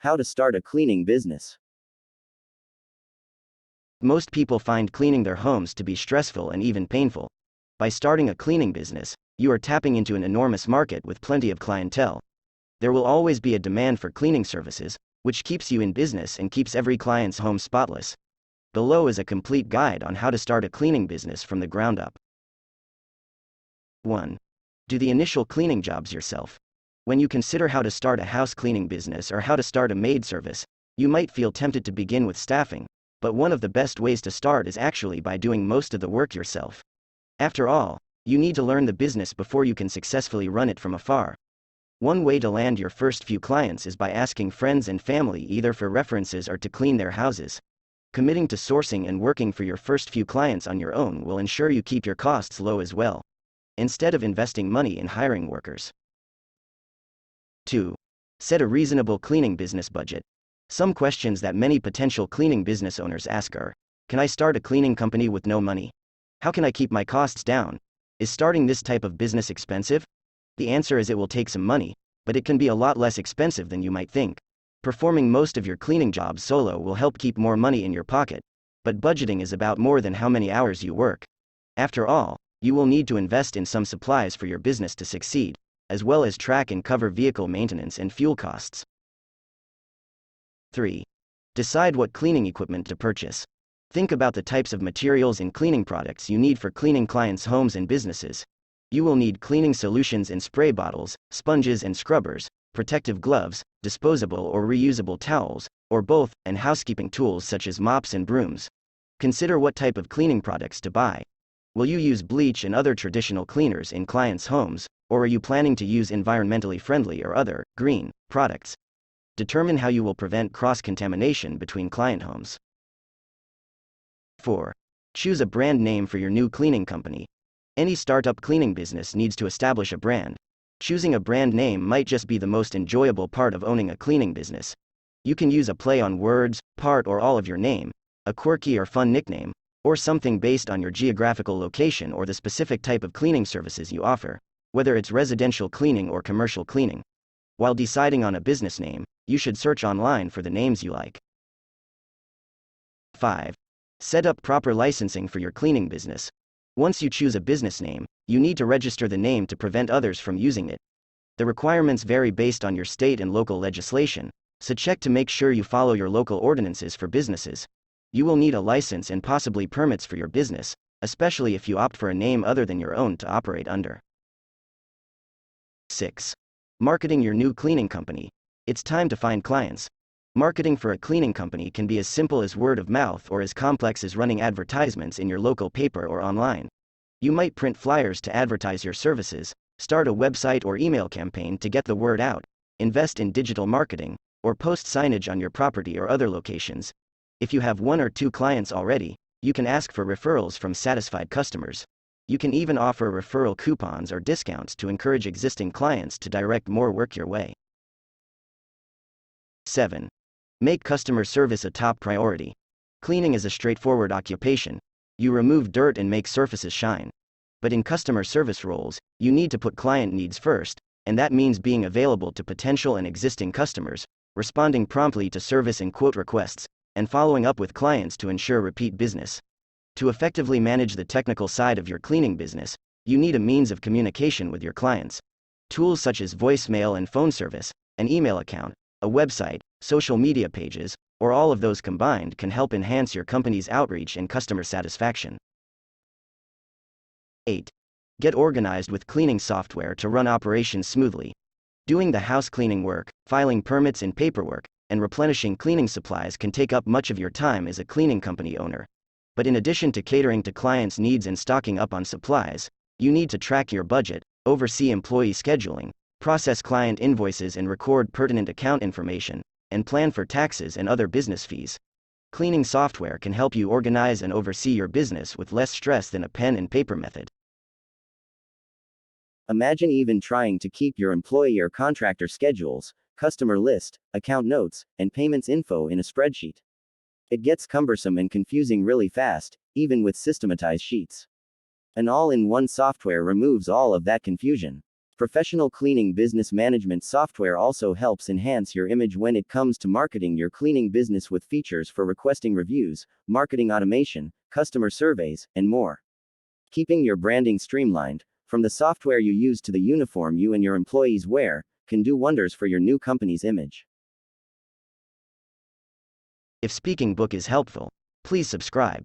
How to start a cleaning business. Most people find cleaning their homes to be stressful and even painful. By starting a cleaning business, you are tapping into an enormous market with plenty of clientele. There will always be a demand for cleaning services, which keeps you in business and keeps every client's home spotless. Below is a complete guide on how to start a cleaning business from the ground up. 1. Do the initial cleaning jobs yourself. When you consider how to start a house cleaning business or how to start a maid service, you might feel tempted to begin with staffing, but one of the best ways to start is actually by doing most of the work yourself. After all, you need to learn the business before you can successfully run it from afar. One way to land your first few clients is by asking friends and family either for references or to clean their houses. Committing to sourcing and working for your first few clients on your own will ensure you keep your costs low as well, instead of investing money in hiring workers. 2. Set a reasonable cleaning business budget. Some questions that many potential cleaning business owners ask are: can I start a cleaning company with no money? How can I keep my costs down? Is starting this type of business expensive? The answer is it will take some money, but it can be a lot less expensive than you might think. Performing most of your cleaning jobs solo will help keep more money in your pocket, but budgeting is about more than how many hours you work. After all, you will need to invest in some supplies for your business to succeed, as well as track and cover vehicle maintenance and fuel costs. 3. Decide what cleaning equipment to purchase. Think about the types of materials and cleaning products you need for cleaning clients' homes and businesses. You will need cleaning solutions and spray bottles, sponges and scrubbers, protective gloves, disposable or reusable towels, or both, and housekeeping tools such as mops and brooms. Consider what type of cleaning products to buy. Will you use bleach and other traditional cleaners in clients' homes, or are you planning to use environmentally friendly or other, green, products? Determine how you will prevent cross-contamination between client homes. 4. Choose a brand name for your new cleaning company. Any startup cleaning business needs to establish a brand. Choosing a brand name might just be the most enjoyable part of owning a cleaning business. You can use a play on words, part or all of your name, a quirky or fun nickname, or something based on your geographical location or the specific type of cleaning services you offer, whether it's residential cleaning or commercial cleaning. While deciding on a business name, you should search online for the names you like. 5. Set up proper licensing for your cleaning business. Once you choose a business name, you need to register the name to prevent others from using it. The requirements vary based on your state and local legislation, so check to make sure you follow your local ordinances for businesses. You will need a license and possibly permits for your business, especially if you opt for a name other than your own to operate under. 6. Marketing your new cleaning company. It's time to find clients. Marketing for a cleaning company can be as simple as word of mouth or as complex as running advertisements in your local paper or online. You might print flyers to advertise your services, start a website or email campaign to get the word out, invest in digital marketing, or post signage on your property or other locations. If you have 1 or 2 clients already, you can ask for referrals from satisfied customers. You can even offer referral coupons or discounts to encourage existing clients to direct more work your way. 7. Make customer service a top priority. Cleaning is a straightforward occupation. You remove dirt and make surfaces shine. But in customer service roles, you need to put client needs first, and that means being available to potential and existing customers, responding promptly to service and quote requests, and following up with clients to ensure repeat business. To effectively manage the technical side of your cleaning business, you need a means of communication with your clients. Tools such as voicemail and phone service, an email account, a website, social media pages, or all of those combined can help enhance your company's outreach and customer satisfaction. 8. Get organized with cleaning software to run operations smoothly. Doing the house cleaning work, filing permits and paperwork, and replenishing cleaning supplies can take up much of your time as a cleaning company owner. But in addition to catering to clients' needs and stocking up on supplies, you need to track your budget, oversee employee scheduling, process client invoices and record pertinent account information, and plan for taxes and other business fees. Cleaning software can help you organize and oversee your business with less stress than a pen and paper method. Imagine even trying to keep your employee or contractor schedules, customer list, account notes, and payments info in a spreadsheet. It gets cumbersome and confusing really fast, even with systematized sheets. An all-in-one software removes all of that confusion. Professional cleaning business management software also helps enhance your image when it comes to marketing your cleaning business with features for requesting reviews, marketing automation, customer surveys, and more. Keeping your branding streamlined, from the software you use to the uniform you and your employees wear, can do wonders for your new company's image. If Speaking Book is helpful, please subscribe.